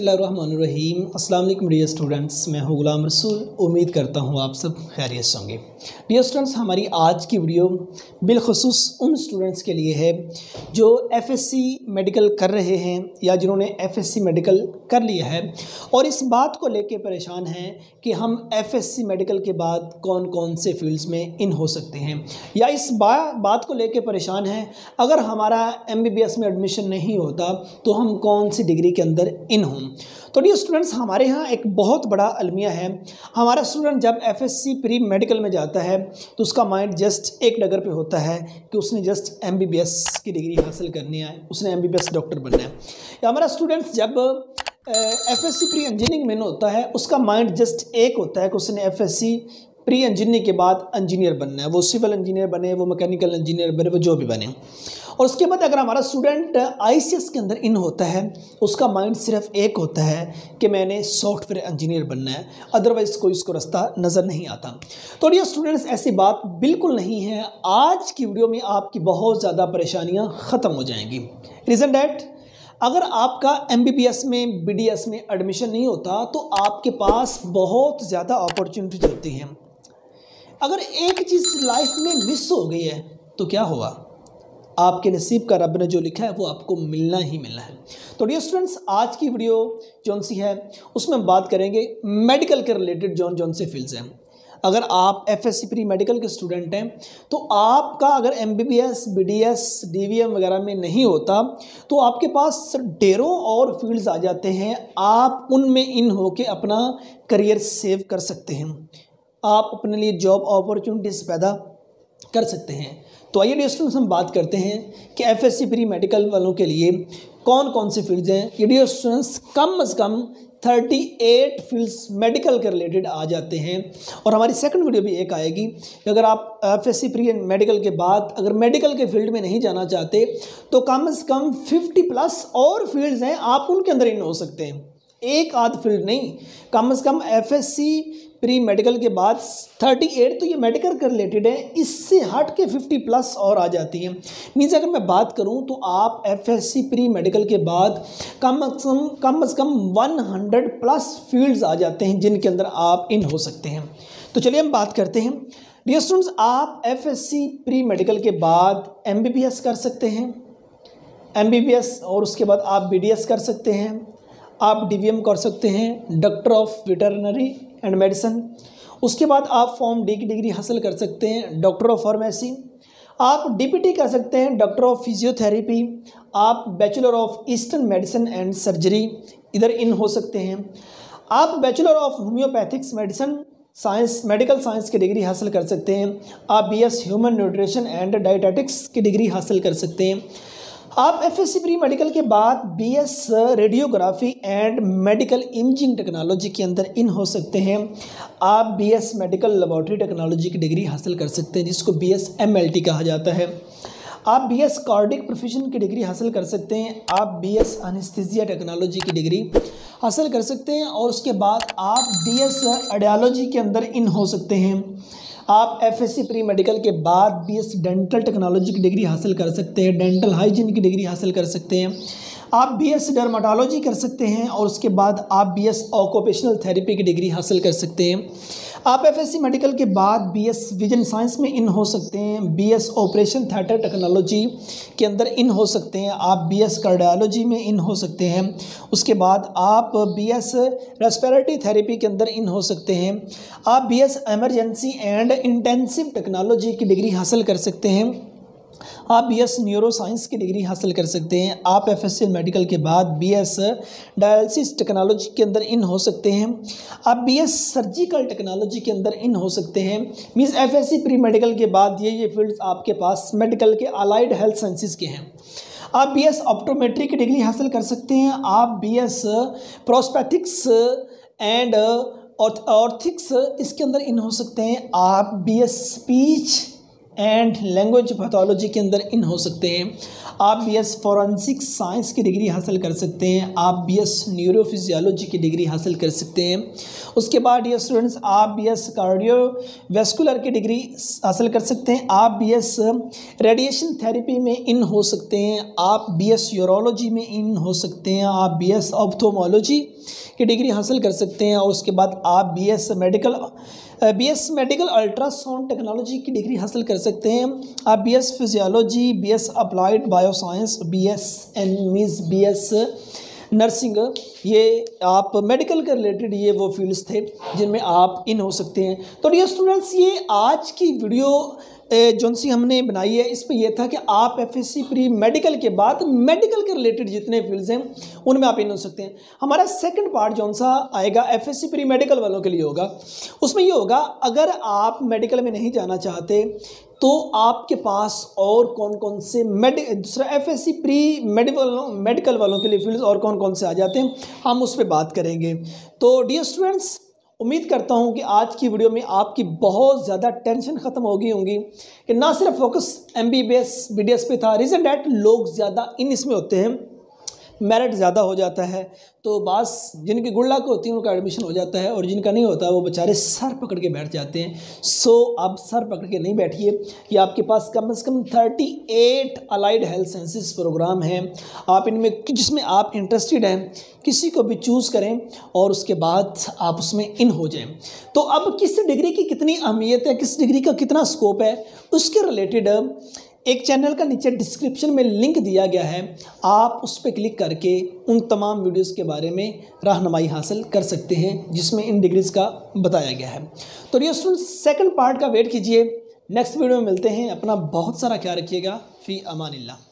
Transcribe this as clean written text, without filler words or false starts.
बिस्मिल्लाहिर्रहमानिर्रहीम। अस्सलाम वालेकुम डियर स्टूडेंट्स, मैं हूं गुलाम रसूल। उम्मीद करता हूं आप सब खैरियत से होंगे। डियर स्टूडेंट्स, हमारी आज की वीडियो बिलखुसूस उन स्टूडेंट्स के लिए है जो एफएससी मेडिकल कर रहे हैं या जिन्होंने एफएससी मेडिकल कर लिया है और इस बात को लेके परेशान हैं कि हम एफएससी मेडिकल के बाद कौन कौन से फील्ड्स में इन हो सकते हैं, या इस बात को लेके परेशान हैं अगर हमारा एमबीबीएस में एडमिशन नहीं होता तो हम कौन सी डिग्री के अंदर इन हों। तो डियर स्टूडेंट्स, हमारे यहाँ एक बहुत बड़ा अलमिया है। हमारा स्टूडेंट जब एफएससी प्री मेडिकल में जाता है तो उसका माइंड जस्ट एक डगर पे होता है कि उसने जस्ट एमबीबीएस की डिग्री हासिल करनी है, उसने एमबीबीएस डॉक्टर बनना है। या हमारा स्टूडेंट जब एफएससी प्री इंजीनियरिंग में होता है उसका माइंड जस्ट एक होता है कि उसने एफएससी प्री इंजीनियरिंग के बाद इंजीनियर बनना है, वो सिविल इंजीनियर बने, वो मैकेनिकल इंजीनियर बने, वो जो भी बने। और उसके बाद अगर हमारा स्टूडेंट आईसीएस के अंदर इन होता है उसका माइंड सिर्फ एक होता है कि मैंने सॉफ्टवेयर इंजीनियर बनना है, अदरवाइज कोई इसको रास्ता नज़र नहीं आता। तो ये स्टूडेंट्स, ऐसी बात बिल्कुल नहीं है। आज की वीडियो में आपकी बहुत ज़्यादा परेशानियाँ ख़त्म हो जाएंगी। रीज़न डैट, अगर आपका एमबीबीएस में बीडीएस में एडमिशन नहीं होता तो आपके पास बहुत ज़्यादा अपॉर्चुनिटीज होती हैं। अगर एक चीज़ लाइफ में मिस हो गई है तो क्या हुआ, आपके नसीब का रब ने जो लिखा है वो आपको मिलना ही मिलना है। तो डियर स्टूडेंट्स, आज की वीडियो जौन सी है उसमें हम बात करेंगे मेडिकल के रिलेटेड जौन से फील्ड्स हैं। अगर आप एफएससी प्री मेडिकल के स्टूडेंट हैं तो आपका अगर एमबीबीएस बीडीएस डीवीएम वगैरह में नहीं होता तो आपके पास ढेरों और फील्ड्स आ जाते हैं, आप उनमें इन होके अपना करियर सेव कर सकते हैं, आप अपने लिए जॉब अपॉर्चुनिटीज़ पैदा कर सकते हैं। तो आइए डियर स्टूडेंट्स, हम बात करते हैं कि एफएससी प्री मेडिकल वालों के लिए कौन कौन से फील्ड्स हैं। ये डियर स्टूडेंट्स, कम से कम 38 फील्ड्स मेडिकल के रिलेटेड आ जाते हैं। और हमारी सेकंड वीडियो भी एक आएगी कि अगर आप एफएससी प्री मेडिकल के बाद अगर मेडिकल के फील्ड में नहीं जाना चाहते तो कम से कम 50+ और फील्ड्स हैं, आप उनके अंदर इन हो सकते हैं। एक आध फील्ड नहीं, कम से कम एफएससी प्री मेडिकल के बाद 38 तो ये मेडिकल के रिलेटेड है, इससे हट के 50+ और आ जाती हैं। मीन्स अगर मैं बात करूं तो आप एफएससी प्री मेडिकल के बाद कम से कम 100+ फील्ड्स आ जाते हैं जिनके अंदर आप इन हो सकते हैं। तो चलिए हम बात करते हैं। डियर स्टूडेंट्स, आप एफएससी प्री मेडिकल के बाद एमबीबीएस कर सकते हैं, एमबीबीएस और उसके बाद आप बीडीएस कर सकते हैं, आप डीवीएम कर सकते हैं, doctor of veterinary and medicine. उसके बाद आप फॉर्म डी की डिग्री हासिल कर सकते हैं, डॉक्टर ऑफ फार्मेसी। आप डीपीटी कर सकते हैं, डॉक्टर ऑफ फिजियोथेरेपी। आप bachelor of eastern medicine and surgery इधर इन हो सकते हैं। आप bachelor of homeopathics medicine science medical science की डिग्री हासिल कर सकते हैं। आप BS human nutrition and dietetics की डिग्री हासिल कर सकते हैं। आप एफएससी प्री मेडिकल के बाद BS radiography and medical imaging technology के अंदर इन हो सकते हैं। आप बीएस मेडिकल लेबोरेटरी टेक्नोलॉजी की डिग्री हासिल कर सकते हैं जिसको बीएस एमएलटी कहा जाता है। आप बीएस कार्डिक प्रोफेशन की डिग्री हासिल कर सकते हैं। आप बीएस एनेस्थीसिया टेक्नोलॉजी की डिग्री हासिल कर सकते हैं और उसके बाद आप बीएस एडियोलॉजी के अंदर इन हो सकते हैं। आप एफएससी प्री मेडिकल के बाद बीएस डेंटल टेक्नोलॉजी की डिग्री हासिल कर सकते हैं, डेंटल हाइजीन की डिग्री हासिल कर सकते हैं। आप बीएस डर्माटोलॉजी कर सकते हैं और उसके बाद आप बीएस ऑक्यूपेशनल थेरेपी की डिग्री हासिल कर सकते हैं। आप एफएससी मेडिकल के बाद बीएस विजन साइंस में इन हो सकते हैं, बीएस ऑपरेशन थिएटर टेक्नोलॉजी के अंदर इन हो सकते हैं। आप बीएस कार्डियोलॉजी में इन हो सकते हैं। उसके बाद आप बीएस रेस्पिरेटरी थेरेपी के अंदर इन हो सकते हैं। आप BS emergency and intensive technology की डिग्री हासिल कर सकते हैं। आप बीएस न्यूरो साइंस की डिग्री हासिल कर सकते हैं। आप एफएससी मेडिकल के बाद बीएस डायलिसिस टेक्नोलॉजी के अंदर इन हो सकते हैं। आप बीएस सर्जिकल टेक्नोलॉजी के अंदर इन हो सकते हैं। मीन्स एफएससी प्री मेडिकल के बाद ये फील्ड्स आपके पास मेडिकल के अलाइड हेल्थ साइंसेज के हैं। आप बीएस ऑप्टोमेट्री की डिग्री हासिल कर सकते हैं। आप बीएस प्रोस्पेटिक्स एंड ऑर्थिक्स इसके अंदर इन हो सकते हैं। आप BS speech and language pathology के अंदर इन हो सकते हैं। आप BS फॉरेंसिक साइंस की डिग्री हासिल कर सकते हैं। आप BS न्यूरोफिजियोलॉजी की डिग्री हासिल कर सकते हैं। उसके बाद डियर स्टूडेंट्स आप BS कार्डियोवैस्कुलर की डिग्री हासिल कर सकते हैं। आप BS रेडिएशन थेरेपी में इन हो सकते हैं। आप BS यूरोलॉजी में इन हो सकते हैं। आप BS ऑप्थोमोलॉजी की डिग्री हासिल कर सकते हैं। और उसके बाद आप BS मेडिकल अल्ट्रासाउंड टेक्नोलॉजी की डिग्री हासिल कर सकते हैं। आप BS physiology, BS applied bioscience, BS nursing, ये आप मेडिकल के रिलेटेड ये वो फील्ड्स थे जिनमें आप इन हो सकते हैं। तो डियर स्टूडेंट्स ये आज की वीडियो जौन सी हमने बनाई है इस पे ये था कि आप FSC प्री मेडिकल के बाद मेडिकल के रिलेटेड जितने फील्ड्स हैं उनमें आप इन हो सकते हैं। हमारा सेकंड पार्ट जौन सा आएगा FSC प्री मेडिकल वालों के लिए होगा, उसमें ये होगा अगर आप मेडिकल में नहीं जाना चाहते तो आपके पास और कौन कौन से दूसरा FSC प्री मेडिकल वालों के लिए फील्ड्स और कौन कौन से आ जाते हैं हम उस पर बात करेंगे। तो डियर स्टूडेंट्स उम्मीद करता हूं कि आज की वीडियो में आपकी बहुत ज़्यादा टेंशन ख़त्म हो गई होंगी कि ना सिर्फ फोकस MBBS BDS पे था, रीज़न डैट लोग ज़्यादा इन इसमें होते हैं, मेरिट ज़्यादा हो जाता है तो बस जिनकी गुड लक होती है उनका एडमिशन हो जाता है और जिनका नहीं होता वो बेचारे सर पकड़ के बैठ जाते हैं। सो आप सर पकड़ के नहीं बैठिए कि आपके पास कम से कम 38 अलाइड हेल्थ साइंसेस प्रोग्राम हैं, आप इनमें जिसमें आप इंटरेस्टेड हैं किसी को भी चूज़ करें और उसके बाद आप उसमें इन हो जाएं। तो अब किस डिग्री की कितनी अहमियत है, किस डिग्री का कितना स्कोप है, उसके रिलेटेड एक चैनल का नीचे डिस्क्रिप्शन में लिंक दिया गया है, आप उस पर क्लिक करके उन तमाम वीडियोस के बारे में रहनुमाई हासिल कर सकते हैं जिसमें इन डिग्रीज़ का बताया गया है। तो डियर स्टूडेंट्स सेकंड पार्ट का वेट कीजिए, नेक्स्ट वीडियो में मिलते हैं। अपना बहुत सारा ख्याल रखिएगा। फ़ी अमानिल्लाह।